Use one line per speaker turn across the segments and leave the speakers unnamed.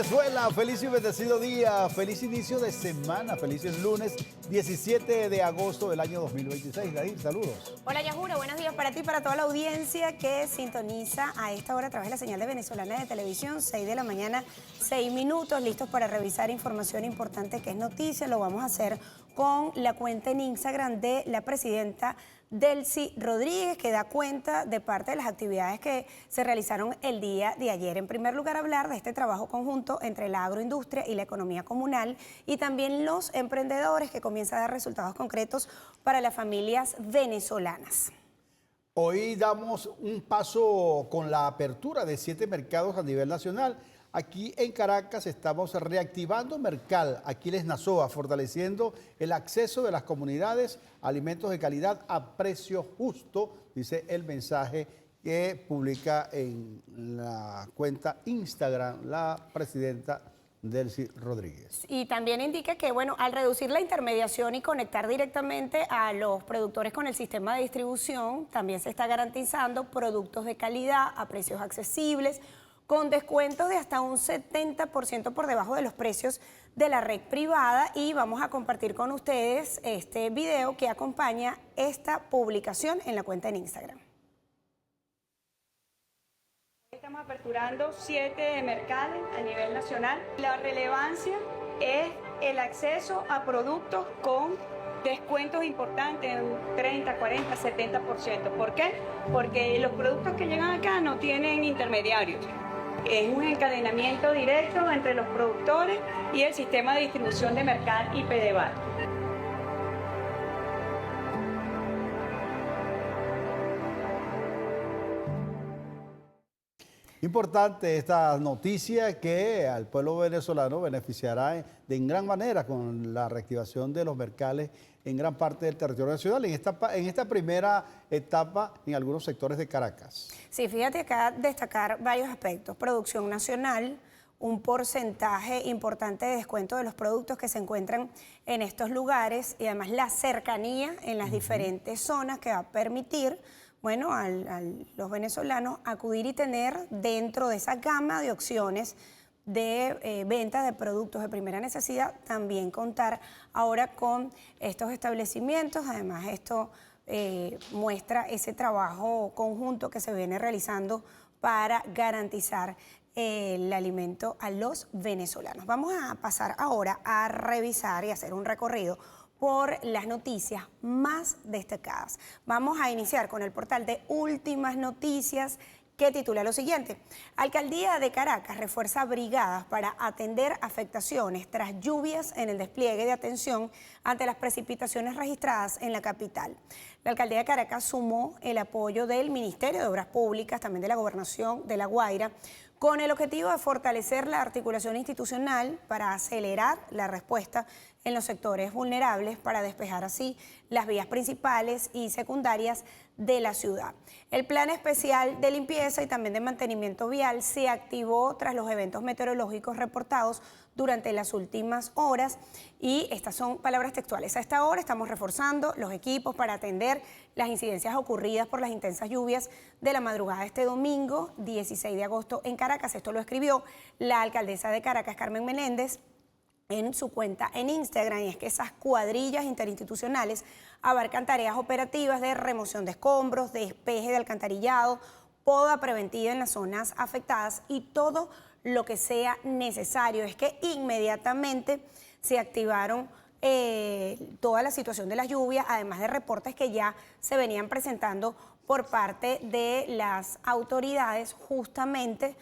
Venezuela, feliz y bendecido día, feliz inicio de semana, felices lunes 17 de agosto del año 2026. Dair, saludos.
Hola Yajuro, buenos días para ti y para toda la audiencia que sintoniza a esta hora a través de la señal de Venezolana de Televisión, 6 de la mañana, 6 minutos, listos para revisar información importante que es noticia. Lo vamos a hacer con la cuenta en Instagram de la presidenta Delcy Rodríguez, que da cuenta de parte de las actividades que se realizaron el día de ayer. En primer lugar, hablar de este trabajo conjunto entre la agroindustria y la economía comunal y también los emprendedores, que comienza a dar resultados concretos para las familias venezolanas.
Hoy damos un paso con la apertura de 7 mercados a nivel nacional. Aquí en Caracas estamos reactivando Mercal, Aquiles Nazoa, fortaleciendo el acceso de las comunidades a alimentos de calidad a precio justo, dice el mensaje que publica en la cuenta Instagram la presidenta Delcy Rodríguez.
Y también indica que, bueno, al reducir la intermediación y conectar directamente a los productores con el sistema de distribución, también se está garantizando productos de calidad a precios accesibles, con descuentos de hasta un 70% por debajo de los precios de la red privada. Y vamos a compartir con ustedes este video que acompaña esta publicación en la cuenta en Instagram.
Estamos aperturando 7 mercados a nivel nacional. La relevancia es el acceso a productos con descuentos importantes, un 30, 40, 70%. ¿Por qué? Porque los productos que llegan acá no tienen intermediarios. Es un encadenamiento directo entre los productores y el sistema de distribución de Mercal y Pedeval.
Importante esta noticia que al pueblo venezolano beneficiará en gran manera con la reactivación de los mercales en gran parte del territorio nacional, en esta primera etapa en algunos sectores de Caracas.
Sí, fíjate acá destacar varios aspectos. Producción nacional, un porcentaje importante de descuento de los productos que se encuentran en estos lugares y además la cercanía en las diferentes zonas que va a permitir, bueno, a los venezolanos acudir y tener dentro de esa gama de opciones de venta de productos de primera necesidad, también contar ahora con estos establecimientos. Además, esto muestra ese trabajo conjunto que se viene realizando para garantizar el alimento a los venezolanos. Vamos a pasar ahora a revisar y hacer un recorrido por las noticias más destacadas. Vamos a iniciar con el portal de Últimas Noticias, que titula lo siguiente: Alcaldía de Caracas refuerza brigadas para atender afectaciones tras lluvias en el despliegue de atención ante las precipitaciones registradas en la capital. La Alcaldía de Caracas sumó el apoyo del Ministerio de Obras Públicas, también de la Gobernación de La Guaira, con el objetivo de fortalecer la articulación institucional para acelerar la respuesta en los sectores vulnerables, para despejar así las vías principales y secundarias de la ciudad. El plan especial de limpieza y también de mantenimiento vial se activó tras los eventos meteorológicos reportados durante las últimas horas, y estas son palabras textuales: a esta hora estamos reforzando los equipos para atender las incidencias ocurridas por las intensas lluvias de la madrugada de este domingo 16 de agosto en Caracas. Esto lo escribió la alcaldesa de Caracas, Carmen Meléndez, en su cuenta en Instagram, y es que esas cuadrillas interinstitucionales abarcan tareas operativas de remoción de escombros, despeje de alcantarillado, poda preventiva en las zonas afectadas y todo lo que sea necesario. Es que inmediatamente se activaron toda la situación de las lluvias, además de reportes que ya se venían presentando por parte de las autoridades. Justamente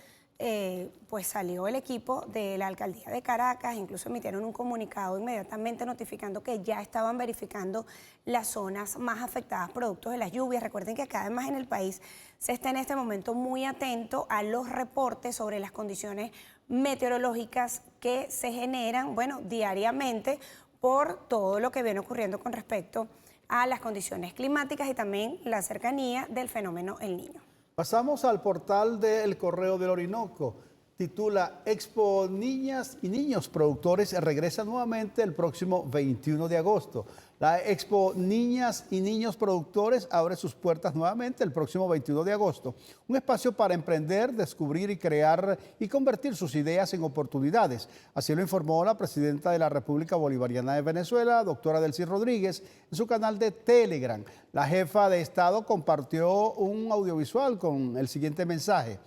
pues salió el equipo de la Alcaldía de Caracas, incluso emitieron un comunicado inmediatamente notificando que ya estaban verificando las zonas más afectadas producto de las lluvias. Recuerden que acá además en el país se está en este momento muy atento a los reportes sobre las condiciones meteorológicas que se generan, bueno, diariamente, por todo lo que viene ocurriendo con respecto a las condiciones climáticas y también la cercanía del fenómeno El Niño.
Pasamos al portal del Correo del Orinoco. titula Expo Niñas y Niños Productores regresa nuevamente el próximo 21 de agosto. La Expo Niñas y Niños Productores abre sus puertas nuevamente el próximo 21 de agosto. Un espacio para emprender, descubrir y crear y convertir sus ideas en oportunidades. Así lo informó la presidenta de la República Bolivariana de Venezuela, doctora Delcy Rodríguez, en su canal de Telegram. La jefa de Estado compartió un audiovisual con el siguiente mensaje.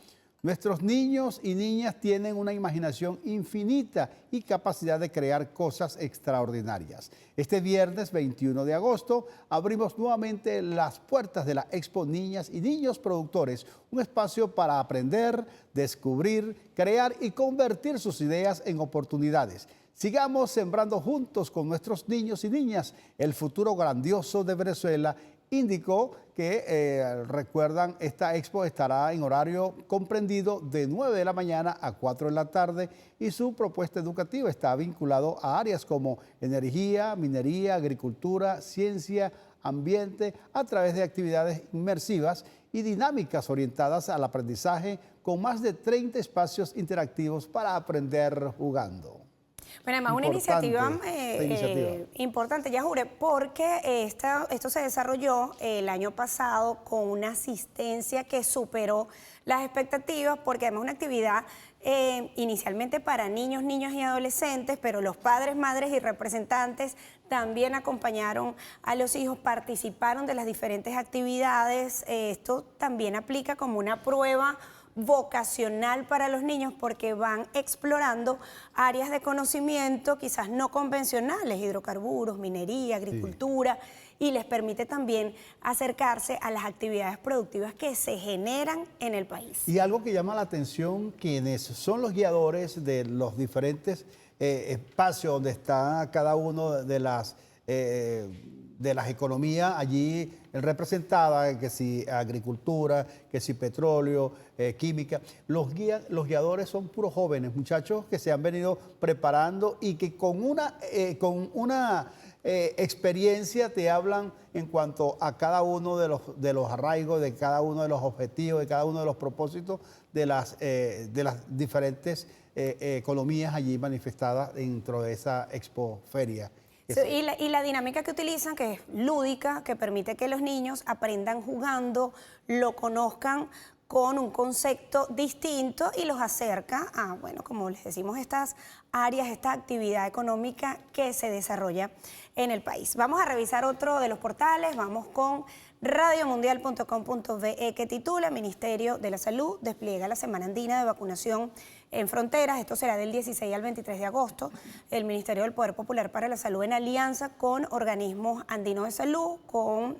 Nuestros niños y niñas tienen una imaginación infinita y capacidad de crear cosas extraordinarias. Este viernes 21 de agosto abrimos nuevamente las puertas de la Expo Niñas y Niños Productores, un espacio para aprender, descubrir, crear y convertir sus ideas en oportunidades. Sigamos sembrando juntos con nuestros niños y niñas el futuro grandioso de Venezuela. Indicó que, recuerdan, esta expo estará en horario comprendido de 9 de la mañana a 4 de la tarde y su propuesta educativa está vinculado a áreas como energía, minería, agricultura, ciencia, ambiente, a través de actividades inmersivas y dinámicas orientadas al aprendizaje con más de 30 espacios interactivos para aprender jugando.
Bueno, además una iniciativa importante, Yajure, porque esto se desarrolló el año pasado con una asistencia que superó las expectativas, porque además una actividad inicialmente para niños, niñas y adolescentes, pero los padres, madres y representantes también acompañaron a los hijos, participaron de las diferentes actividades. Esto también aplica como una prueba vocacional para los niños porque van explorando áreas de conocimiento quizás no convencionales, hidrocarburos, minería, agricultura, y les permite también acercarse a las actividades productivas que se generan en el país. Y algo que llama la atención, quienes son los guiadores de los diferentes espacios donde está cada uno de las economías allí representadas, que si agricultura, que si petróleo, química. Los guiadores son puros jóvenes, muchachos que se han venido preparando y que con una experiencia te hablan en cuanto a cada uno de los arraigos, de cada uno de los objetivos, de cada uno de los propósitos de las diferentes economías allí manifestadas dentro de esa expoferia. Sí, y la dinámica que utilizan, que es lúdica, que permite que los niños aprendan jugando, lo conozcan con un concepto distinto y los acerca a, bueno, como les decimos, estas áreas, esta actividad económica que se desarrolla en el país. Vamos a revisar otro de los portales, vamos con radiomundial.com.be, que titula Ministerio de la Salud despliega la Semana Andina de Vacunación en Fronteras. Esto será del 16 al 23 de agosto. El Ministerio del Poder Popular para la Salud, en alianza con organismos andinos de salud,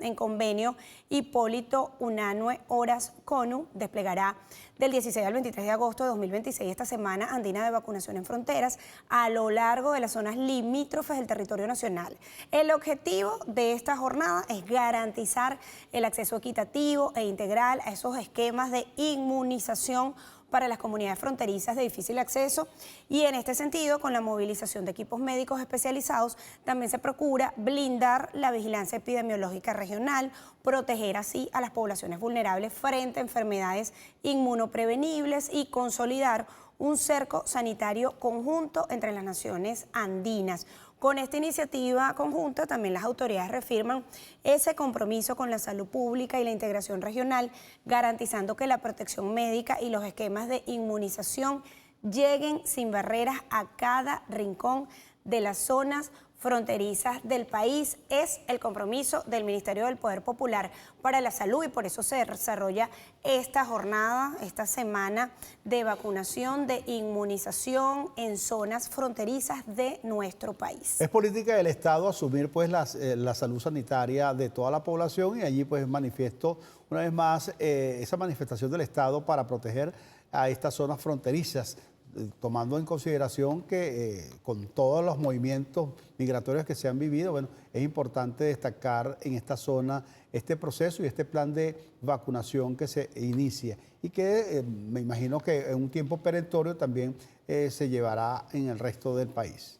en convenio Hipólito Unanue Horas CONU, desplegará del 16 al 23 de agosto de 2026 esta Semana Andina de Vacunación en Fronteras a lo largo de las zonas limítrofes del territorio nacional. El objetivo de esta jornada es garantizar el acceso equitativo e integral a esos esquemas de inmunización para las comunidades fronterizas de difícil acceso, y en este sentido, con la movilización de equipos médicos especializados, también se procura blindar la vigilancia epidemiológica regional, proteger así a las poblaciones vulnerables frente a enfermedades inmunoprevenibles y consolidar un cerco sanitario conjunto entre las naciones andinas. Con esta iniciativa conjunta también las autoridades reafirman ese compromiso con la salud pública y la integración regional, garantizando que la protección médica y los esquemas de inmunización lleguen sin barreras a cada rincón de las zonas fronterizas del país. Es el compromiso del Ministerio del Poder Popular para la Salud y por eso se desarrolla esta jornada, esta semana de vacunación, de inmunización en zonas fronterizas de nuestro país. Es política del Estado asumir pues la salud sanitaria de toda la población y allí pues manifiesto una vez más esa manifestación del Estado para proteger a estas zonas fronterizas, tomando en consideración que con todos los movimientos migratorios que se han vivido, bueno, es importante destacar en esta zona este proceso y este plan de vacunación que se inicia y que me imagino que en un tiempo perentorio también se llevará en el resto del país.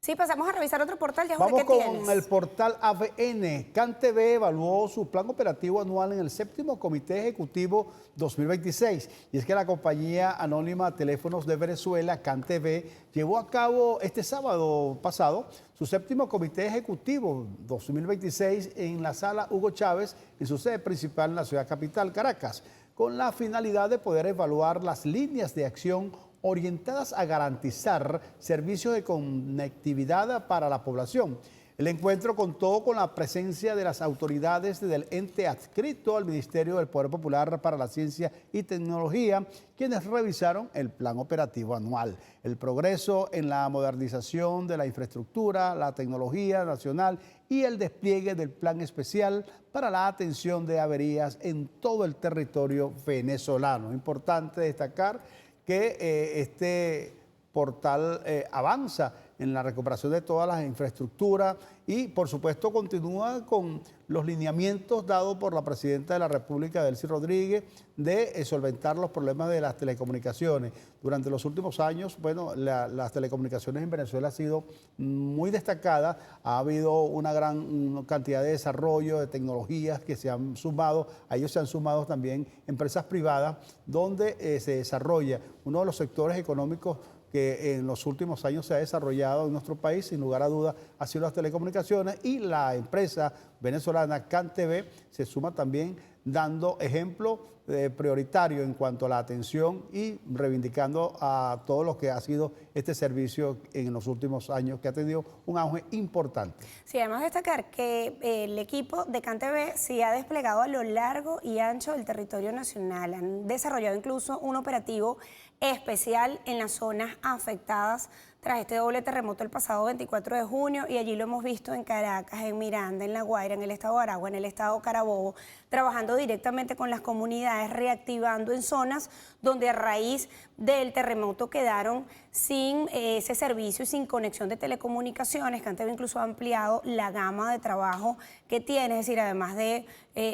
Sí, pasamos a revisar otro portal. Ya,
Vamos
¿qué
con
tienes?
el portal ABN. CanTV evaluó su plan operativo anual en el 7º Comité Ejecutivo 2026. Y es que la compañía anónima Teléfonos de Venezuela, CanTV, llevó a cabo este sábado pasado su 7º Comité Ejecutivo 2026 en la sala Hugo Chávez, en su sede principal en la ciudad capital, Caracas, con la finalidad de poder evaluar las líneas de acción orientadas a garantizar servicios de conectividad para la población. El encuentro contó con la presencia de las autoridades del ente adscrito al Ministerio del Poder Popular para la Ciencia y Tecnología, quienes revisaron el plan operativo anual, el progreso en la modernización de la infraestructura, la tecnología nacional y el despliegue del plan especial para la atención de averías en todo el territorio venezolano. Importante destacar que este portal avanza en la recuperación de todas las infraestructuras y, por supuesto, continúa con los lineamientos dados por la Presidenta de la República, Delcy Rodríguez, de solventar los problemas de las telecomunicaciones. Durante los últimos años, bueno, las telecomunicaciones en Venezuela ha sido muy destacada. Ha habido una gran cantidad de desarrollo, de tecnologías que se han sumado. A ellos se han sumado también empresas privadas donde se desarrolla uno de los sectores económicos que en los últimos años se ha desarrollado en nuestro país, sin lugar a dudas, ha sido las telecomunicaciones, y la empresa venezolana CanTV se suma también dando ejemplo prioritario en cuanto a la atención y reivindicando a todo lo que ha sido este servicio en los últimos años, que ha tenido un auge importante.
Sí, además destacar que el equipo de CanTV se ha desplegado a lo largo y ancho del territorio nacional. Han desarrollado incluso un operativo especial en las zonas afectadas tras este doble terremoto el pasado 24 de junio, y allí lo hemos visto en Caracas, en Miranda, en La Guaira, en el estado de Aragua, en el estado Carabobo, trabajando directamente con las comunidades, reactivando en zonas donde a raíz del terremoto quedaron sin ese servicio y sin conexión de telecomunicaciones. CanTV incluso ha ampliado la gama de trabajo que tiene, es decir, además de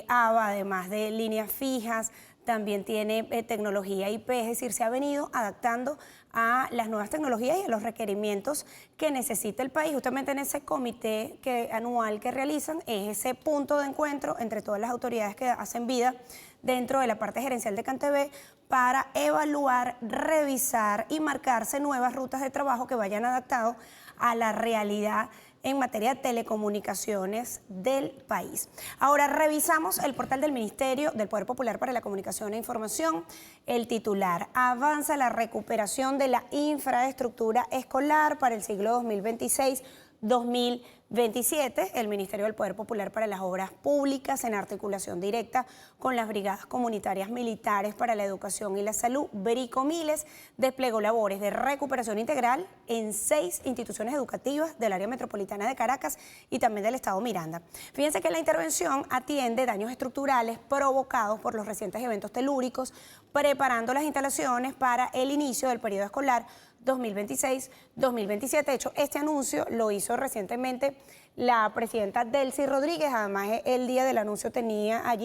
ABA, además de líneas fijas, también tiene tecnología IP, es decir, se ha venido adaptando a las nuevas tecnologías y a los requerimientos que necesita el país. Justamente en ese comité anual que realizan es ese punto de encuentro entre todas las autoridades que hacen vida dentro de la parte gerencial de CanTV para evaluar, revisar y marcarse nuevas rutas de trabajo que vayan adaptados a la realidad en materia de telecomunicaciones del país. Ahora revisamos el portal del Ministerio del Poder Popular para la Comunicación e Información. El titular: avanza la recuperación de la infraestructura escolar para el siglo 2026-2027. El Ministerio del Poder Popular para las Obras Públicas, en articulación directa con las Brigadas Comunitarias Militares para la Educación y la Salud, Bricomiles, desplegó labores de recuperación integral en 6 instituciones educativas del área metropolitana de Caracas y también del estado Miranda. Fíjense que la intervención atiende daños estructurales provocados por los recientes eventos telúricos, preparando las instalaciones para el inicio del periodo escolar 2026-2027. De hecho, este anuncio lo hizo recientemente la presidenta Delcy Rodríguez. Además, el día del anuncio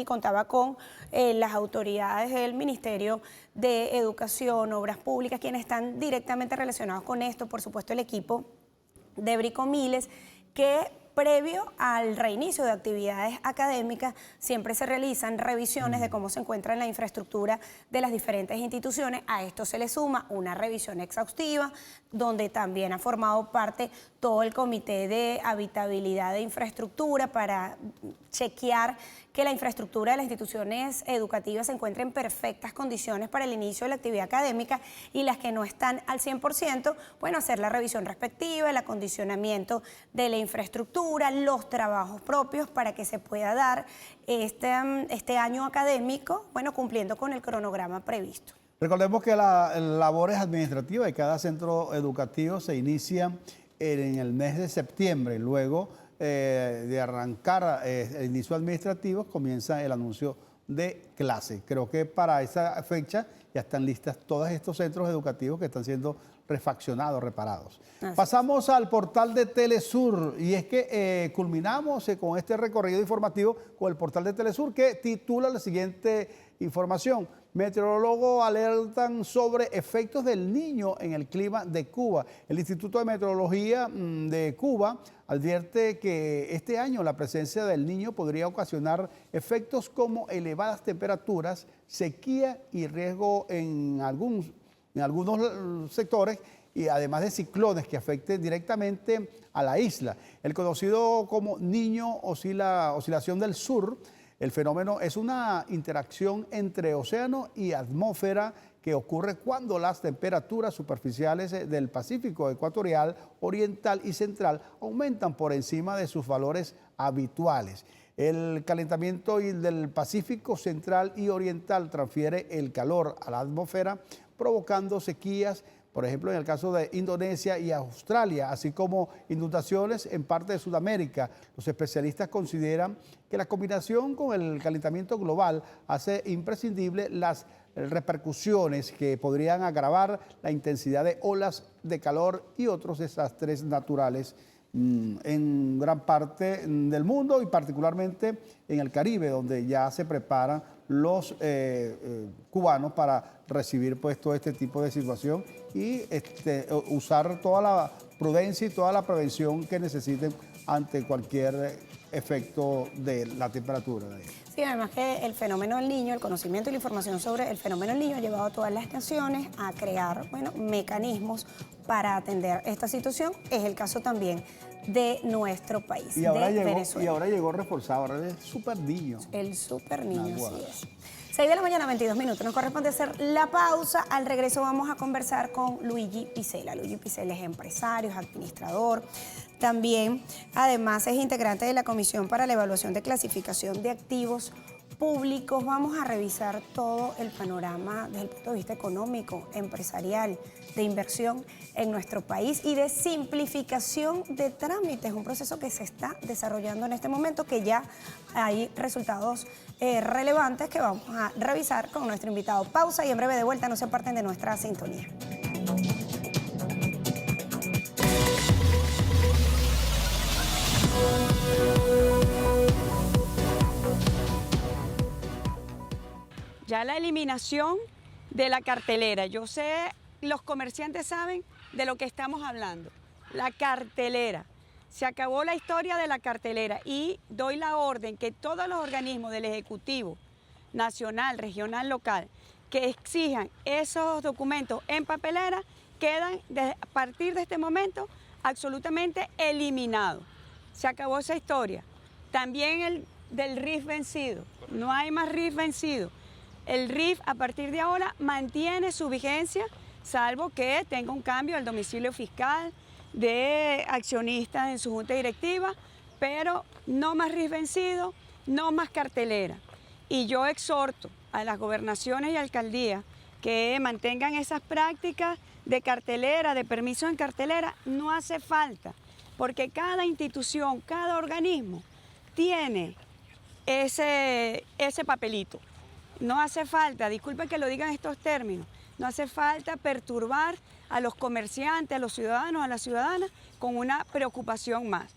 contaba con las autoridades del Ministerio de Educación, Obras Públicas, quienes están directamente relacionados con esto. Por supuesto, el equipo de Bricomiles, que previo al reinicio de actividades académicas siempre se realizan revisiones de cómo se encuentra la infraestructura de las diferentes instituciones. A esto se le suma una revisión exhaustiva, donde también ha formado parte todo el comité de habitabilidad de infraestructura para chequear que la infraestructura de las instituciones educativas se encuentre en perfectas condiciones para el inicio de la actividad académica, y las que no están al 100%, bueno, hacer la revisión respectiva, el acondicionamiento de la infraestructura, los trabajos propios para que se pueda dar este año académico, bueno, cumpliendo con el cronograma previsto.
Recordemos que las labores administrativas de cada centro educativo se inician en el mes de septiembre. Luego de arrancar el inicio administrativo, comienza el anuncio de clase. Creo que para esa fecha ya están listas todos estos centros educativos que están siendo refaccionados, reparados. Pasamos al portal de Telesur, y es que culminamos con este recorrido informativo con el portal de Telesur, que titula la siguiente información: Meteorólogos alertan sobre efectos del Niño en el clima de Cuba. El Instituto de Meteorología de Cuba advierte que este año la presencia del Niño podría ocasionar efectos como elevadas temperaturas, sequía y riesgo en algunos sectores, y además de ciclones que afecten directamente a la isla. El conocido como Niño Oscilación del Sur, el fenómeno es una interacción entre océano y atmósfera que ocurre cuando las temperaturas superficiales del Pacífico ecuatorial, oriental y central aumentan por encima de sus valores habituales. El calentamiento del Pacífico central y oriental transfiere el calor a la atmósfera, provocando sequías, por ejemplo, en el caso de Indonesia y Australia, así como inundaciones en parte de Sudamérica. Los especialistas consideran que la combinación con el calentamiento global hace imprescindible las repercusiones que podrían agravar la intensidad de olas de calor y otros desastres naturales en gran parte del mundo y particularmente en el Caribe, donde ya se preparan los cubanos para recibir pues todo este tipo de situación y usar toda la prudencia y toda la prevención que necesiten ante cualquier efecto de la temperatura.
Sí, además que el fenómeno del Niño, el conocimiento y la información sobre el fenómeno del Niño ha llevado a todas las naciones a crear, mecanismos para atender esta situación. Es el caso también de nuestro país,
y ahora
de Venezuela.
Y ahora llegó reforzado, ahora es Super Niño.
El Super Niño, así es. 6 de la mañana, 22 minutos. Nos corresponde hacer la pausa. Al regreso vamos a conversar con Luigi Picela. Luigi Picela es empresario, es administrador. También, además, es integrante de la Comisión para la Evaluación de Clasificación de Activos Públicos. Vamos a revisar todo el panorama desde el punto de vista económico, empresarial, de inversión en nuestro país y de simplificación de trámites, un proceso que se está desarrollando en este momento, que ya hay resultados relevantes que vamos a revisar con nuestro invitado. Pausa y en breve de vuelta, no se aparten de nuestra sintonía.
Ya la eliminación de la cartelera. Yo sé, los comerciantes saben de lo que estamos hablando. La cartelera. Se acabó la historia de la cartelera y doy la orden que todos los organismos del Ejecutivo nacional, regional, local, que exijan esos documentos en papelera, quedan a partir de este momento absolutamente eliminados. Se acabó esa historia. También el del RIF vencido. No hay más RIF vencido. El RIF a partir de ahora mantiene su vigencia, salvo que tenga un cambio del domicilio fiscal de accionistas en su junta directiva, pero no más RIF vencido, no más cartelera. Y yo exhorto a las gobernaciones y alcaldías que mantengan esas prácticas de cartelera, de permiso en cartelera. No hace falta, porque cada institución, cada organismo tiene ese papelito. No hace falta, disculpen que lo digan estos términos, no hace falta perturbar a los comerciantes, a los ciudadanos, a las ciudadanas con una preocupación más.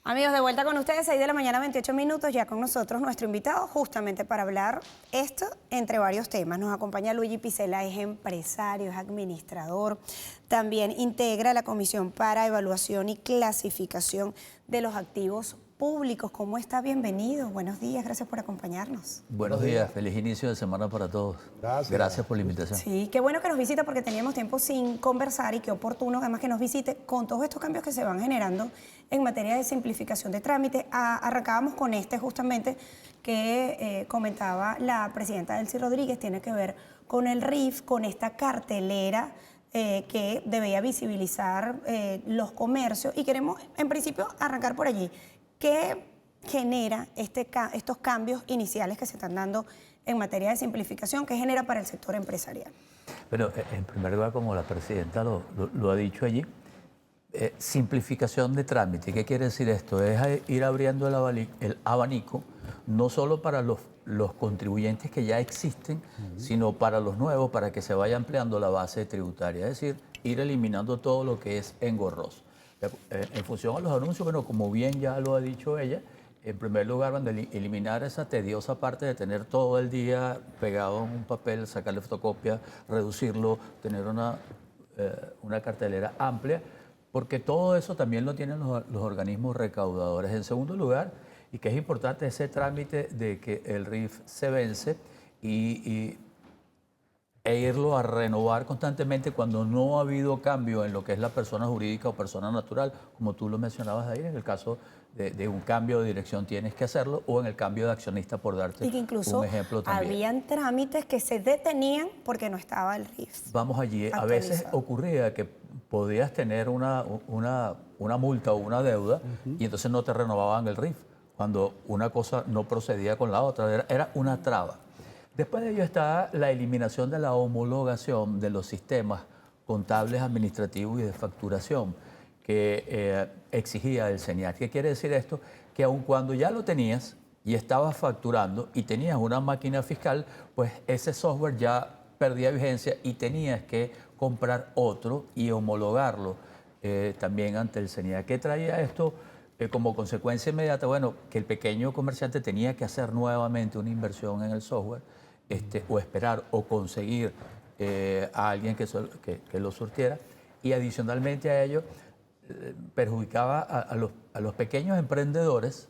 Amigos, de vuelta con ustedes, 6 de la mañana, 28 minutos, ya con nosotros nuestro invitado, justamente para hablar esto entre varios temas. Nos acompaña Luigi Picela, es empresario, es administrador, también integra la Comisión para Evaluación y Clasificación de los Activos Públicos. ¿Cómo está? Bienvenido. Buenos días, gracias por acompañarnos.
Buenos días, feliz inicio de semana para todos. Gracias por la invitación.
Sí, qué bueno que nos visita porque teníamos tiempo sin conversar y qué oportuno además que nos visite con todos estos cambios que se van generando en materia de simplificación de trámites. Arrancábamos con justamente que comentaba la presidenta Delcy Rodríguez, tiene que ver con el RIF, con esta cartelera que debía visibilizar los comercios y queremos en principio arrancar por allí. ¿Qué genera estos cambios iniciales que se están dando en materia de simplificación? ¿Qué genera para el sector empresarial?
Bueno, en primer lugar, como la presidenta lo ha dicho allí, simplificación de trámite. ¿Qué quiere decir esto? Es ir abriendo el abanico, no solo para los contribuyentes que ya existen, sino para los nuevos, para que se vaya ampliando la base tributaria. Es decir, ir eliminando todo lo que es engorroso. En función a los anuncios, bueno, como bien ya lo ha dicho ella, En primer lugar, cuando eliminar esa tediosa parte de tener todo el día pegado en un papel, sacarle fotocopia, reducirlo, tener una cartelera amplia, porque todo eso también lo tienen los organismos recaudadores. En segundo lugar, y que es importante, ese trámite de que el RIF se vence e irlo a renovar constantemente cuando no ha habido cambio en lo que es la persona jurídica o persona natural, como tú lo mencionabas ahí, en el caso de un cambio de dirección tienes que hacerlo, o en el cambio de accionista, por darte
Y que incluso
un ejemplo también.
habían trámites que se detenían porque no estaba el RIF.
Vamos allí. A veces
actualizado.
ocurría que podías tener una multa o una deuda y entonces no te renovaban el RIF, cuando una cosa no procedía con la otra, era una traba. Después de ello está la eliminación de la homologación de los sistemas contables, administrativos y de facturación que exigía el CENIAT. ¿Qué quiere decir esto? Que aun cuando ya lo tenías y estabas facturando y tenías una máquina fiscal, pues ese software ya perdía vigencia y tenías que comprar otro y homologarlo también ante el CENIAT. ¿Qué traía esto como consecuencia inmediata? Bueno, que el pequeño comerciante tenía que hacer nuevamente una inversión en el software, o esperar o conseguir a alguien que lo surtiera, y adicionalmente a ello perjudicaba a los pequeños emprendedores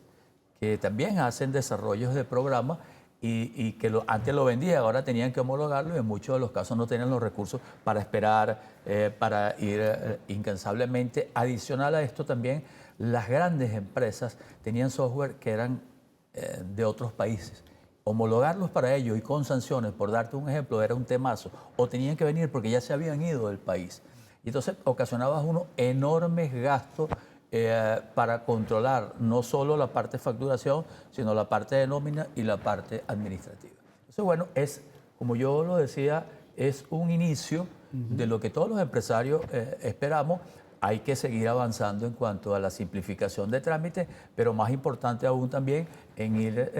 que también hacen desarrollos de programas y que antes lo vendían, ahora tenían que homologarlo y en muchos de los casos no tenían los recursos para esperar, para ir incansablemente. Adicional a esto también, las grandes empresas tenían software que eran de otros países. Homologarlos para ellos y con sanciones, por darte un ejemplo, era un temazo. O tenían que venir porque ya se habían ido del país. Y entonces ocasionabas unos enormes gastos para controlar no solo la parte de facturación, sino la parte de nómina y la parte administrativa. Entonces, bueno, como yo lo decía, es un inicio de lo que todos los empresarios esperamos. Hay que seguir avanzando en cuanto a la simplificación de trámites, pero más importante aún también en ir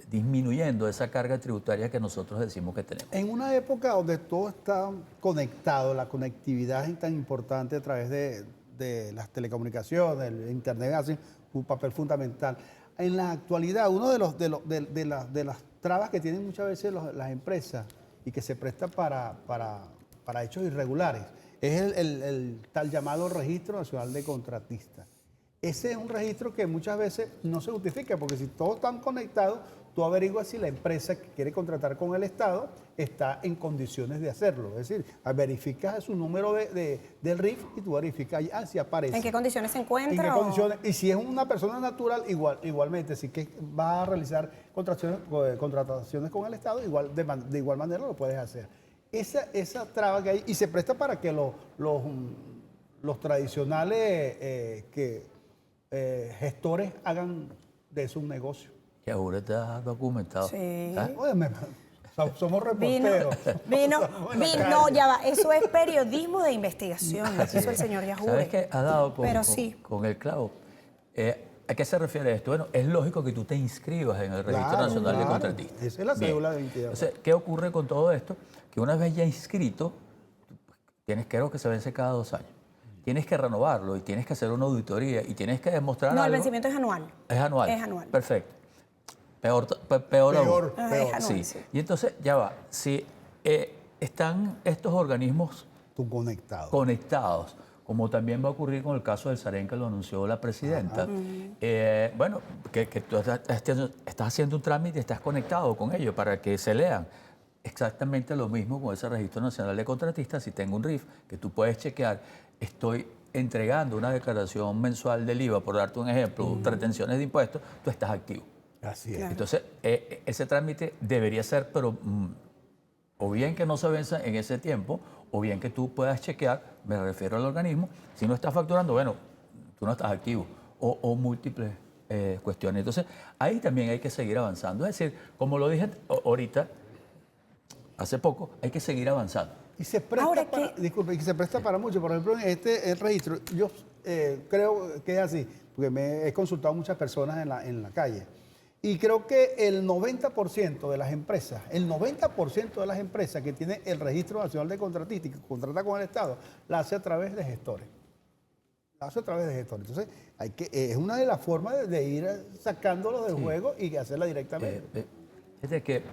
disminuyendo esa carga tributaria que nosotros decimos que tenemos.
En una época donde todo está conectado, la conectividad es tan importante a través de las telecomunicaciones, el Internet hace un papel fundamental. En la actualidad, uno de las trabas que tienen muchas veces las empresas y que se presta para hechos irregulares es el tal llamado Registro Nacional de Contratistas. Ese es un registro que muchas veces no se justifica, porque si todos están conectados, tú averiguas si la empresa que quiere contratar con el Estado está en condiciones de hacerlo. Es decir, verificas su número del RIF y tú verificas si aparece.
¿En qué condiciones se encuentra?
¿En qué condiciones? Y si es una persona natural, igualmente, si que va a realizar contrataciones con el Estado, de igual manera lo puedes hacer. Esa traba que hay, y se presta para que los tradicionales gestores hagan de eso un negocio.
Que ahora está documentado.
Sí.
¿Ah?
Óyeme, somos reporteros.
No, ya va. Eso es periodismo de investigación. Lo hizo el señor Yajure.
¿Sabes qué? Ha dado
sí.
con el clavo. ¿A qué se refiere esto? Bueno, es lógico que tú te inscribas en el Registro Nacional de Contratistas.
Esa es la cédula de identidad.
Entonces, ¿qué ocurre con todo esto? Que una vez ya inscrito, creo que se vence cada 2 años. Tienes que renovarlo y tienes que hacer una auditoría y tienes que demostrar
No,
algo.
el vencimiento es anual.
Es anual.
Es anual.
Perfecto. Peor aún.
Es anual,
Sí. Y entonces, ya va. Si están estos organismos
Tú
conectados, como también va a ocurrir con el caso del Sarén, que lo anunció la presidenta. Bueno, que tú estás haciendo un trámite y estás conectado con ellos para que se lean. Exactamente lo mismo con ese Registro Nacional de Contratistas. Si tengo un RIF que tú puedes chequear, estoy entregando una declaración mensual del IVA, por darte un ejemplo, retenciones de impuestos, tú estás activo.
Así es.
Claro.
Entonces, ese trámite debería ser, pero o bien que no se venza en ese tiempo, o bien que tú puedas chequear, me refiero al organismo, si no estás facturando, bueno, tú no estás activo, o múltiples cuestiones. Entonces, ahí también hay que seguir avanzando. Es decir, como lo dije ahorita, hace poco, hay que seguir avanzando.
Y se presta para mucho. Por ejemplo, el registro, yo creo que es así, porque me he consultado a muchas personas en la calle. Y creo que el 90% de las empresas, que tienen el Registro Nacional de Contratistas y que contrata con el Estado, la hace a través de gestores. paso a través de gestores. Entonces, es una de las formas de ir sacándolos del juego y hacerla directamente.
Es que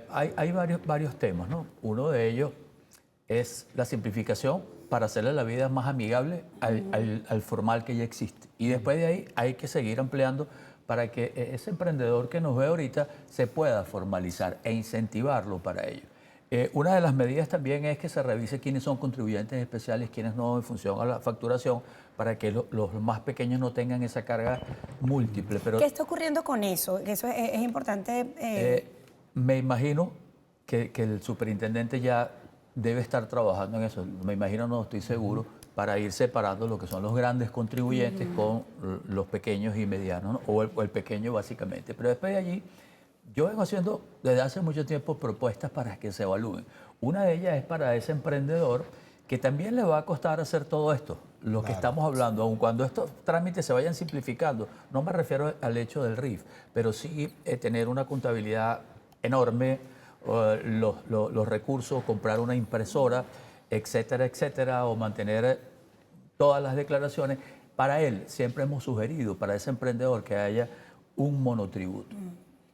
hay varios temas, ¿no? Uno de ellos es la simplificación para hacerle la vida más amigable al formal que ya existe. Y después de ahí hay que seguir ampliando para que ese emprendedor que nos ve ahorita se pueda formalizar e incentivarlo para ello. Una de las medidas también es que se revise quiénes son contribuyentes especiales, quiénes no, en función a la facturación, para que los más pequeños no tengan esa carga múltiple. Pero,
¿qué está ocurriendo con eso? Eso es importante.
Me imagino que el superintendente ya debe estar trabajando en eso. Me imagino, no estoy seguro, para ir separando lo que son los grandes contribuyentes con los pequeños y medianos, ¿no? o el pequeño básicamente. Pero después de allí, yo vengo haciendo desde hace mucho tiempo propuestas para que se evalúen. Una de ellas es para ese emprendedor que también le va a costar hacer todo esto, lo que estamos hablando, aun cuando estos trámites se vayan simplificando. No me refiero al hecho del RIF, pero sí tener una contabilidad enorme, los recursos, comprar una impresora, etcétera, etcétera, o mantener todas las declaraciones. Para él siempre hemos sugerido, para ese emprendedor, que haya un monotributo.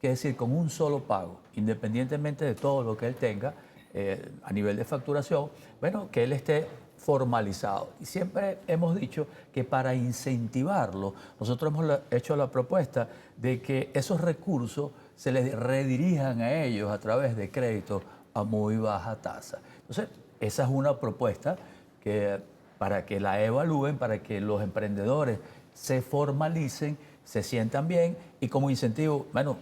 Es decir, con un solo pago, independientemente de todo lo que él tenga a nivel de facturación, bueno, que él esté formalizado. Y siempre hemos dicho que para incentivarlo, nosotros hemos hecho la propuesta de que esos recursos se les redirijan a ellos a través de créditos a muy baja tasa. Entonces, esa es una propuesta que, para que la evalúen, para que los emprendedores se formalicen, se sientan bien y como incentivo, bueno,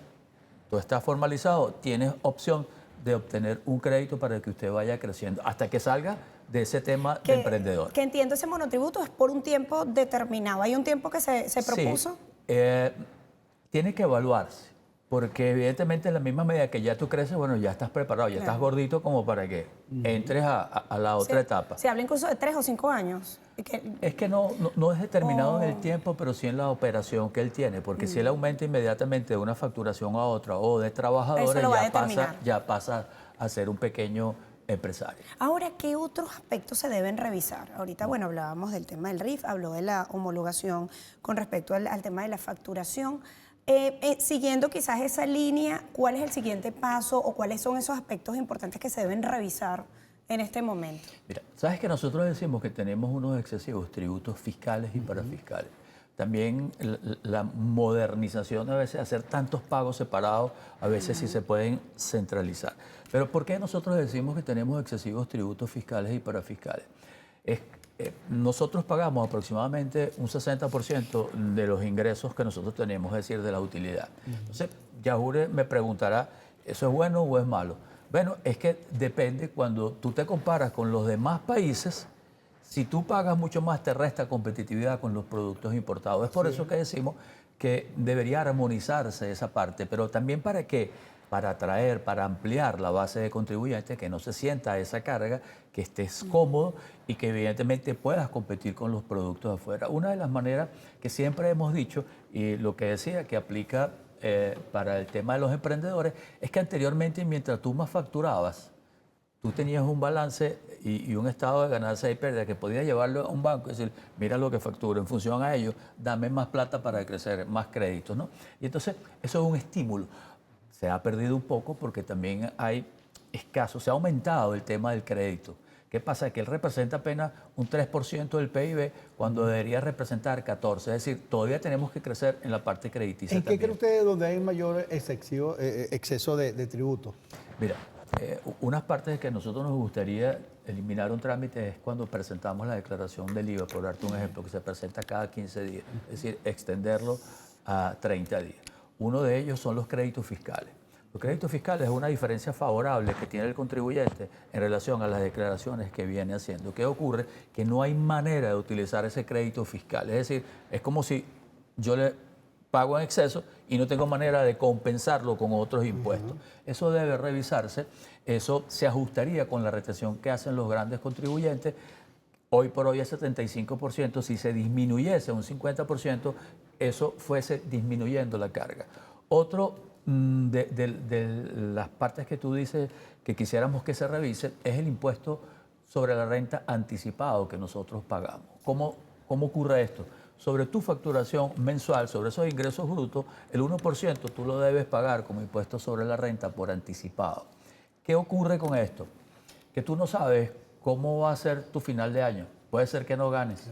tú estás formalizado, tienes opción de obtener un crédito para que usted vaya creciendo hasta que salga de ese tema de emprendedor.
Que entiendo, ese monotributo es por un tiempo determinado. ¿Hay un tiempo que se propuso?
Sí, tiene que evaluarse, porque evidentemente en la misma medida que ya tú creces, bueno, ya estás preparado, ya estás gordito como para que entres a la otra etapa.
Se habla incluso de 3 o 5 años.
Es que no es determinado en el tiempo, pero sí en la operación que él tiene, porque si él aumenta inmediatamente de una facturación a otra o de trabajadores, ya pasa a ser un pequeño empresario.
Ahora, ¿qué otros aspectos se deben revisar? Ahorita, bueno, hablábamos del tema del RIF, habló de la homologación con respecto al tema de la facturación. Siguiendo quizás esa línea, ¿cuál es el siguiente paso o cuáles son esos aspectos importantes que se deben revisar en este momento?
Mira, sabes que nosotros decimos que tenemos unos excesivos tributos fiscales y parafiscales. También la modernización a veces, hacer tantos pagos separados, a veces sí se pueden centralizar. Pero ¿por qué nosotros decimos que tenemos excesivos tributos fiscales y parafiscales? Nosotros pagamos aproximadamente un 60% de los ingresos que nosotros tenemos, es decir, de la utilidad. Entonces, Yahure me preguntará, ¿eso es bueno o es malo? Bueno, es que depende, cuando tú te comparas con los demás países, si tú pagas mucho más, te resta competitividad con los productos importados. Es por eso que decimos que debería armonizarse esa parte, pero también ¿para qué? Para atraer, para ampliar la base de contribuyentes, que no se sienta esa carga, que estés cómodo y que evidentemente puedas competir con los productos de afuera. Una de las maneras que siempre hemos dicho, y lo que decía que aplica para el tema de los emprendedores, es que anteriormente, mientras tú más facturabas, tú tenías un balance y un estado de ganancia y pérdida que podías llevarlo a un banco y decir, mira lo que facturo, en función a ello, dame más plata para crecer, más créditos, ¿no? Y entonces eso es un estímulo. Se ha perdido un poco porque también hay escasos, se ha aumentado el tema del crédito. ¿Qué pasa? Que él representa apenas un 3% del PIB cuando debería representar 14%. Es decir, todavía tenemos que crecer en la parte crediticia.
¿En qué cree usted donde hay mayor exceso de tributo?
Mira, unas partes que a nosotros nos gustaría eliminar un trámite es cuando presentamos la declaración del IVA, por darte un ejemplo, que se presenta cada 15 días. Es decir, extenderlo a 30 días. Uno de ellos son los créditos fiscales. Los créditos fiscales es una diferencia favorable que tiene el contribuyente en relación a las declaraciones que viene haciendo. ¿Qué ocurre? Que no hay manera de utilizar ese crédito fiscal. Es decir, es como si yo le pago en exceso y no tengo manera de compensarlo con otros impuestos. Eso debe revisarse. Eso se ajustaría con la retención que hacen los grandes contribuyentes. Hoy por hoy es 75%. Si se disminuyese un 50%, eso fuese disminuyendo la carga. Otro de las partes que tú dices que quisiéramos que se revise es el impuesto sobre la renta anticipado que nosotros pagamos. ¿Cómo ¿Cómo ocurre esto? Sobre tu facturación mensual, sobre esos ingresos brutos, el 1% tú lo debes pagar como impuesto sobre la renta por anticipado. ¿Qué ocurre con esto? Que tú no sabes cómo va a ser tu final de año. Puede ser que no ganes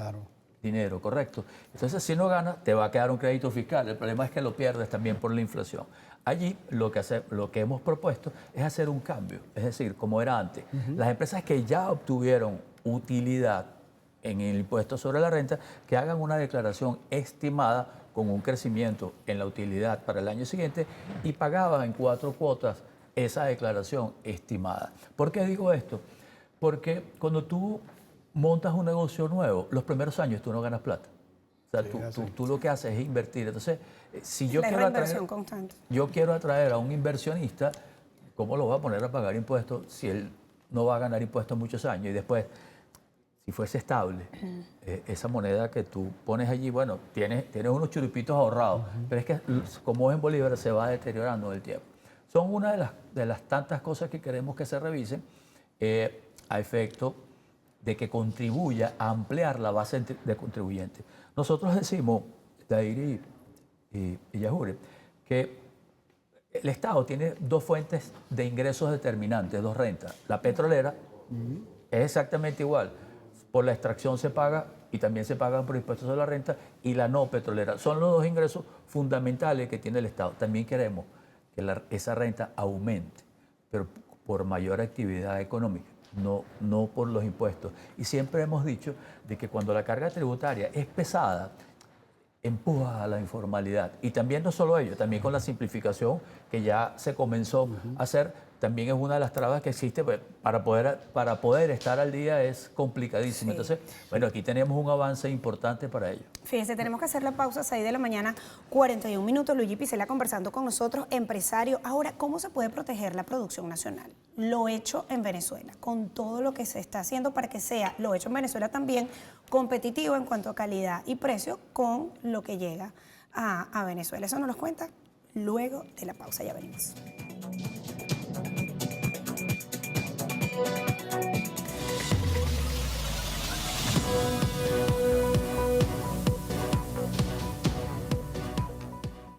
dinero, correcto. Entonces, si no ganas, te va a quedar un crédito fiscal. El problema es que lo pierdes también por la inflación. Allí lo que hemos propuesto es hacer un cambio, es decir, como era antes. Las empresas que ya obtuvieron utilidad en el impuesto sobre la renta, que hagan una declaración estimada con un crecimiento en la utilidad para el año siguiente y pagaban en 4 cuotas esa declaración estimada. ¿Por qué digo esto? Porque cuando tú montas un negocio nuevo, los primeros años tú no ganas plata. O sea, tú lo que haces es invertir. Entonces, si yo quiero atraer a un inversionista, ¿cómo lo va a poner a pagar impuestos si él no va a ganar impuestos muchos años? Y después, si fuese estable, esa moneda que tú pones allí, bueno, tienes unos churupitos ahorrados, pero es que como es en bolívares se va deteriorando en el tiempo. Son una de las tantas cosas que queremos que se revisen a efecto de que contribuya a ampliar la base de contribuyentes. Nosotros decimos, Dair y Yajure, que el Estado tiene 2 fuentes de ingresos determinantes, 2 rentas. La petrolera es exactamente igual. Por la extracción se paga y también se pagan por impuestos sobre la renta, y la no petrolera. Son los 2 ingresos fundamentales que tiene el Estado. También queremos que esa renta aumente, pero por mayor actividad económica, no por los impuestos. Y siempre hemos dicho de que cuando la carga tributaria es pesada, empuja a la informalidad. Y también no solo ello, también con la simplificación que ya se comenzó a hacer, también es una de las trabas que existe, pues, para poder estar al día es complicadísimo. Sí. Entonces, bueno, aquí tenemos un avance importante para ello.
Fíjense, tenemos que hacer la pausa, 6 de la mañana, 41 minutos. Luigi Picela conversando con nosotros, empresario. Ahora, ¿cómo se puede proteger la producción nacional? Lo hecho en Venezuela, con todo lo que se está haciendo para que sea lo hecho en Venezuela también competitivo en cuanto a calidad y precio con lo que llega a Venezuela. Eso nos lo cuenta luego de la pausa. Ya venimos.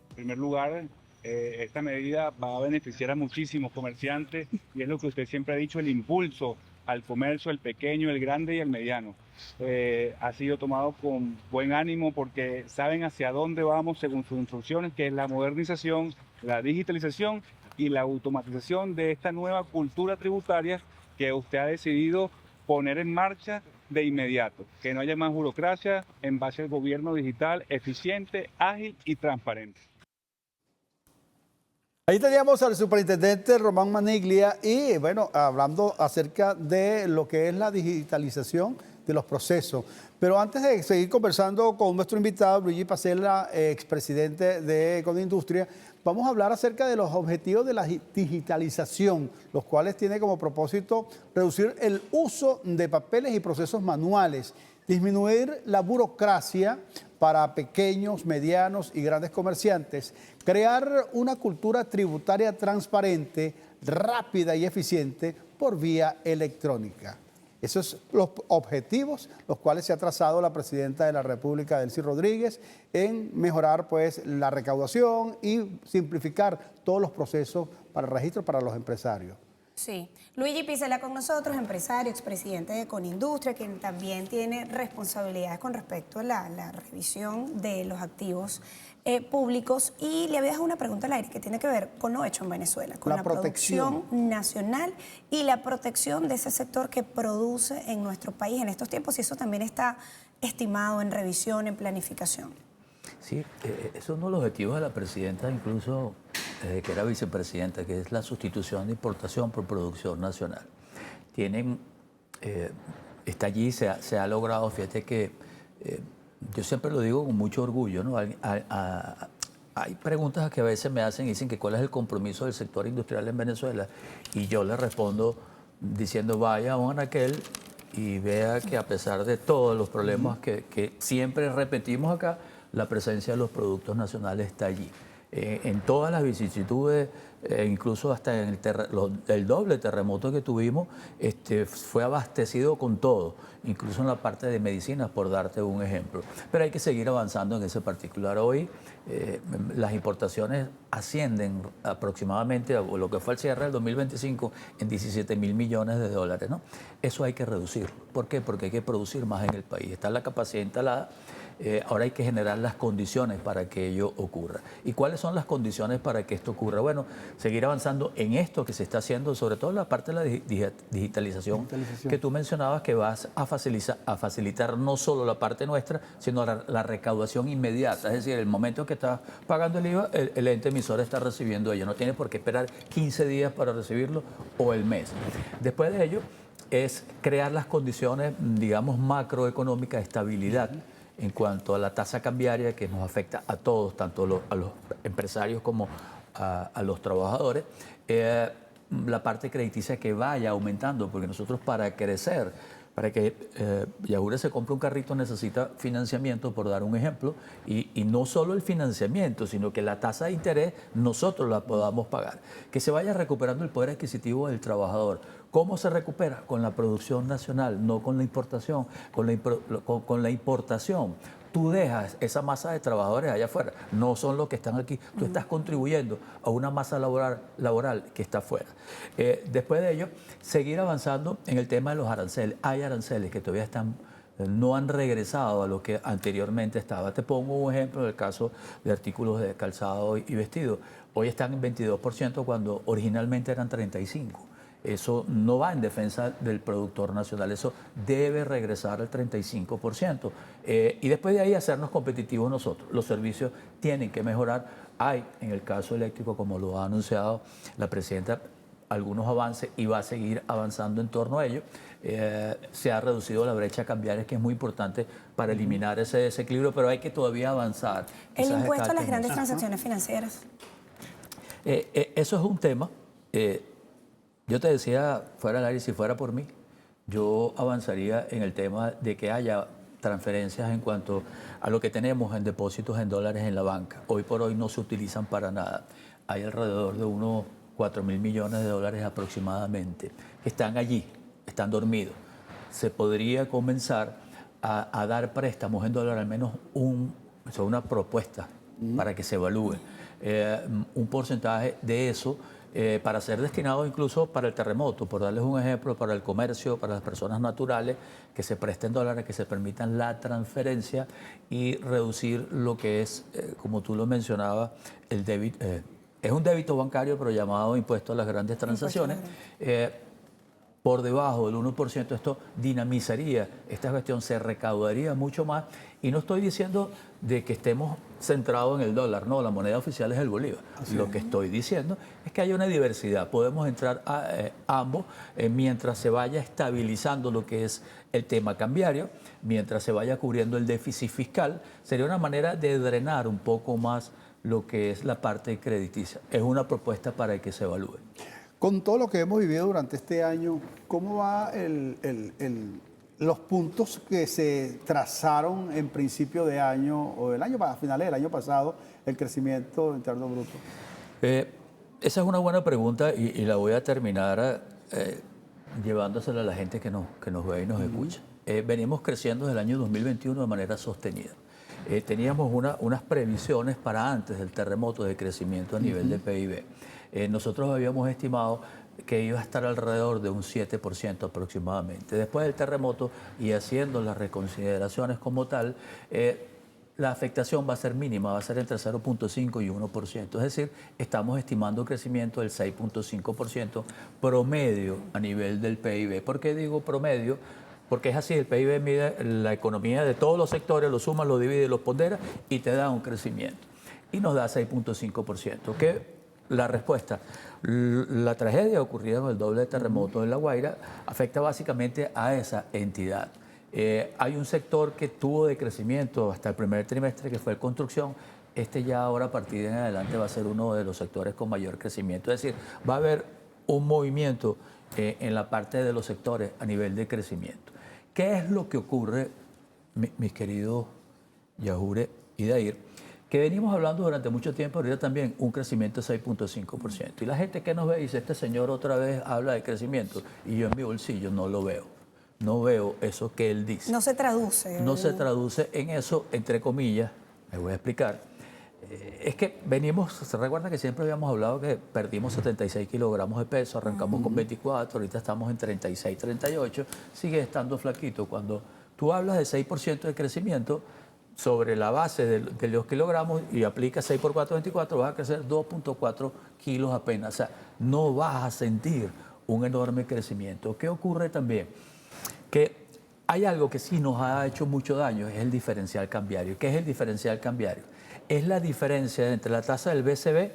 En primer lugar, esta medida va a beneficiar a muchísimos comerciantes y es lo que usted siempre ha dicho, el impulso al comercio, el pequeño, el grande y el mediano. Ha sido tomado con buen ánimo porque saben hacia dónde vamos según sus instrucciones, que es la modernización, la digitalización y la automatización de esta nueva cultura tributaria que usted ha decidido poner en marcha de inmediato, que no haya más burocracia en base al gobierno digital eficiente, ágil y transparente.
Ahí teníamos al superintendente Román Maniglia y, bueno, hablando acerca de lo que es la digitalización de los procesos. Pero antes de seguir conversando con nuestro invitado, Luigi Picela, expresidente de Conindustria, vamos a hablar acerca de los objetivos de la digitalización, los cuales tiene como propósito reducir el uso de papeles y procesos manuales, disminuir la burocracia para pequeños, medianos y grandes comerciantes, crear una cultura tributaria transparente, rápida y eficiente por vía electrónica. Esos son los objetivos los cuales se ha trazado la presidenta de la República, Delcy Rodríguez, en mejorar pues la recaudación y simplificar todos los procesos para el registro para los empresarios.
Sí, Luigi Picela con nosotros, empresario, expresidente de Conindustria, quien también tiene responsabilidades con respecto a la revisión de los activos públicos. Y le había dejado una pregunta al aire que tiene que ver con lo hecho en Venezuela, con la producción nacional y la protección de ese sector que produce en nuestro país en estos tiempos, y eso también está estimado en revisión, en planificación.
Sí, es uno de los objetivos de la presidenta, incluso desde que era vicepresidenta, que es la sustitución de importación por producción nacional. Está allí, se ha logrado, fíjate que yo siempre lo digo con mucho orgullo, ¿no? Hay preguntas que a veces me hacen y dicen que cuál es el compromiso del sector industrial en Venezuela, y yo les respondo diciendo vaya a un Anaquel y vea que a pesar de todos los problemas que siempre repetimos acá, la presencia de los productos nacionales está allí. En todas las vicisitudes incluso hasta en el doble terremoto que tuvimos, fue abastecido con todo, incluso en la parte de medicinas, por darte un ejemplo. Pero hay que seguir avanzando en ese particular. Hoy las importaciones ascienden aproximadamente a lo que fue el cierre del 2025 en 17.000 millones de dólares, ¿no? Eso hay que reducirlo. ¿Por qué? Porque hay que producir más en el país. Está la capacidad instalada. Ahora hay que generar las condiciones para que ello ocurra. ¿Y cuáles son las condiciones para que esto ocurra? Bueno, seguir avanzando en esto que se está haciendo, sobre todo en la parte de la digitalización que tú mencionabas, que vas a facilitar no solo la parte nuestra, sino la recaudación inmediata. Es decir, el momento que estás pagando el IVA, el ente emisor está recibiendo ello. No tiene por qué esperar 15 días para recibirlo o el mes. Después de ello, es crear las condiciones, digamos, macroeconómicas de estabilidad en cuanto a la tasa cambiaria, que nos afecta a todos, tanto a los empresarios como a los trabajadores. La parte crediticia que vaya aumentando, porque nosotros para crecer, para que Yajure se compre un carrito necesita financiamiento, por dar un ejemplo, y no solo el financiamiento, sino que la tasa de interés nosotros la podamos pagar. Que se vaya recuperando el poder adquisitivo del trabajador. ¿Cómo se recupera? Con la producción nacional, no con la importación. Con la importación, tú dejas esa masa de trabajadores allá afuera, no son los que están aquí. Tú estás contribuyendo a una masa laboral que está afuera. Después de ello, seguir avanzando en el tema de los aranceles. Hay aranceles que todavía no han regresado a lo que anteriormente estaba. Te pongo un ejemplo del caso de artículos de calzado y vestido. Hoy están en 22% cuando originalmente eran 35%. Eso no va en defensa del productor nacional, eso debe regresar al 35%. Y después de ahí hacernos competitivos nosotros. Los servicios tienen que mejorar. Hay, en el caso eléctrico, como lo ha anunciado la presidenta, algunos avances y va a seguir avanzando en torno a ello. Se ha reducido la brecha cambiaria, que es muy importante para eliminar ese desequilibrio, pero hay que todavía avanzar.
El impuesto a las grandes transacciones financieras.
Eso es un tema. Yo te decía, fuera del aire, si fuera por mí, yo avanzaría en el tema de que haya transferencias en cuanto a lo que tenemos en depósitos en dólares en la banca. Hoy por hoy no se utilizan para nada. Hay alrededor de unos 4.000 millones de dólares aproximadamente que están allí, están dormidos. Se podría comenzar a dar préstamos en dólares, al menos una propuesta para que se evalúe un porcentaje de eso, para ser destinado incluso para el terremoto, por darles un ejemplo, para el comercio, para las personas naturales, que se presten dólares, que se permitan la transferencia y reducir lo que es, como tú lo mencionabas, el débito. Es un débito bancario, pero llamado impuesto a las grandes transacciones. Por debajo del 1%, esto dinamizaría esta gestión, se recaudaría mucho más. Y no estoy diciendo de que estemos centrados en el dólar, no, la moneda oficial es el bolívar. Lo que estoy diciendo es que hay una diversidad, podemos entrar a ambos mientras se vaya estabilizando lo que es el tema cambiario, mientras se vaya cubriendo el déficit fiscal, sería una manera de drenar un poco más lo que es la parte crediticia. Es una propuesta para que se evalúe.
Con todo lo que hemos vivido durante este año, ¿cómo va los puntos que se trazaron en principio de año o a finales del año pasado, el crecimiento interno bruto?
Esa es una buena pregunta y la voy a terminar llevándosela a la gente que nos ve y nos escucha. Venimos creciendo desde el año 2021 de manera sostenida. Teníamos unas previsiones para antes del terremoto de crecimiento a nivel de PIB. Nosotros habíamos estimado que iba a estar alrededor de un 7% aproximadamente. Después del terremoto y haciendo las reconsideraciones como tal, la afectación va a ser mínima, va a ser entre 0.5 y 1%. Es decir, estamos estimando un crecimiento del 6.5% promedio a nivel del PIB. ¿Por qué digo promedio? Porque es así, el PIB mide la economía de todos los sectores, lo suma, lo divide, lo pondera y te da un crecimiento. Y nos da 6.5%. ¿Qué? La respuesta, la tragedia ocurrida con el doble terremoto en La Guaira afecta básicamente a esa entidad. Hay un sector que tuvo de crecimiento hasta el primer trimestre, que fue construcción. Ya ahora a partir de en adelante va a ser uno de los sectores con mayor crecimiento. Es decir, va a haber un movimiento en la parte de los sectores a nivel de crecimiento. ¿Qué es lo que ocurre, mis queridos Yajure y Dair? que venimos hablando durante mucho tiempo, ahorita también un crecimiento de 6.5%. Y la gente que nos ve dice, este señor otra vez habla de crecimiento, y yo en mi bolsillo no lo veo. No veo eso que él dice.
No se traduce.
No se traduce en eso, entre comillas, me voy a explicar. Es que venimos, se recuerda que siempre habíamos hablado que perdimos 76 kilogramos de peso, arrancamos con 24, ahorita estamos en 36, 38, sigue estando flaquito. Cuando tú hablas de 6% de crecimiento, sobre la base de los kilogramos y aplicas 6 por 4, 24, vas a crecer 2.4 kilos apenas. O sea, no vas a sentir un enorme crecimiento. ¿Qué ocurre también? Que hay algo que sí nos ha hecho mucho daño, es el diferencial cambiario. ¿Qué es el diferencial cambiario? Es la diferencia entre la tasa del BCB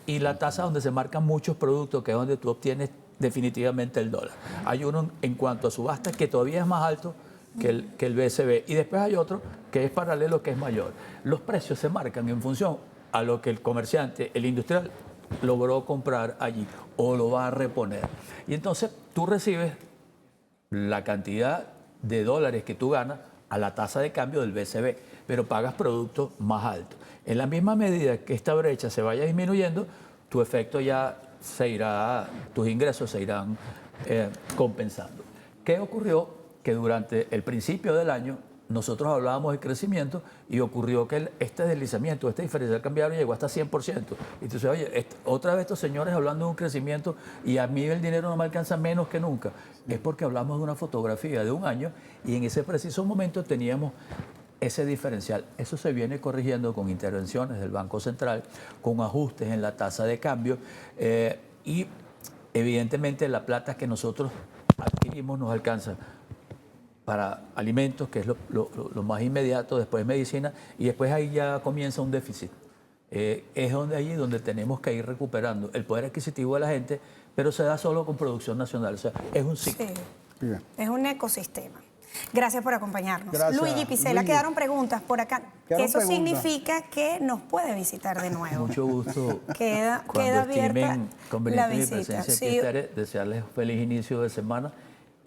y la tasa donde se marcan muchos productos, que es donde tú obtienes definitivamente el dólar. Hay uno en cuanto a subasta que todavía es más alto que el BCB, y después hay otro que es paralelo, que es mayor. Los precios se marcan en función a lo que el comerciante, el industrial, logró comprar allí o lo va a reponer. Y entonces tú recibes la cantidad de dólares que tú ganas a la tasa de cambio del BCB, pero pagas productos más altos. En la misma medida que esta brecha se vaya disminuyendo, tu efecto ya se irá, tus ingresos se irán compensando. ¿Qué ocurrió? Que durante el principio del año nosotros hablábamos de crecimiento y ocurrió que este deslizamiento, este diferencial cambiario llegó hasta 100%. Y tú dices, oye, otra vez estos señores hablando de un crecimiento y a mí el dinero no me alcanza menos que nunca. Es porque hablamos de una fotografía de un año y en ese preciso momento teníamos ese diferencial. Eso se viene corrigiendo con intervenciones del Banco Central, con ajustes en la tasa de cambio y evidentemente la plata que nosotros adquirimos nos alcanza para alimentos, que es lo más inmediato, después medicina, y después ahí ya comienza un déficit. Es allí donde tenemos que ir recuperando el poder adquisitivo de la gente, pero se da solo con producción nacional, o sea, es un ciclo.
Sí, es un ecosistema. Gracias por acompañarnos.
Gracias,
Luigi Picela,
Luigi.
quedaron preguntas por acá.
Quedaron
Eso
preguntas.
significa que nos puede visitar de nuevo.
Mucho gusto.
Queda
Cuando
abierta
estimen
la
conveniente mi
visita.
presencia
Sí.
aquí estaré, desearles feliz inicio de semana.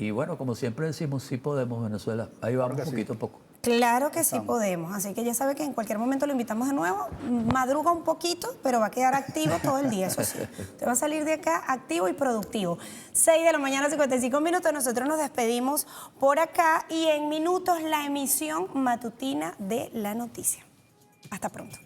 Y bueno, como siempre decimos, sí podemos, Venezuela. Ahí vamos poquito a poco.
Claro que sí podemos, así que ya sabe que en cualquier momento lo invitamos de nuevo. Madruga un poquito, pero va a quedar activo todo el día, eso sí. Te va a salir de acá activo y productivo. 6 de la mañana, 55 minutos. Nosotros nos despedimos por acá y en minutos la emisión matutina de La Noticia. Hasta pronto.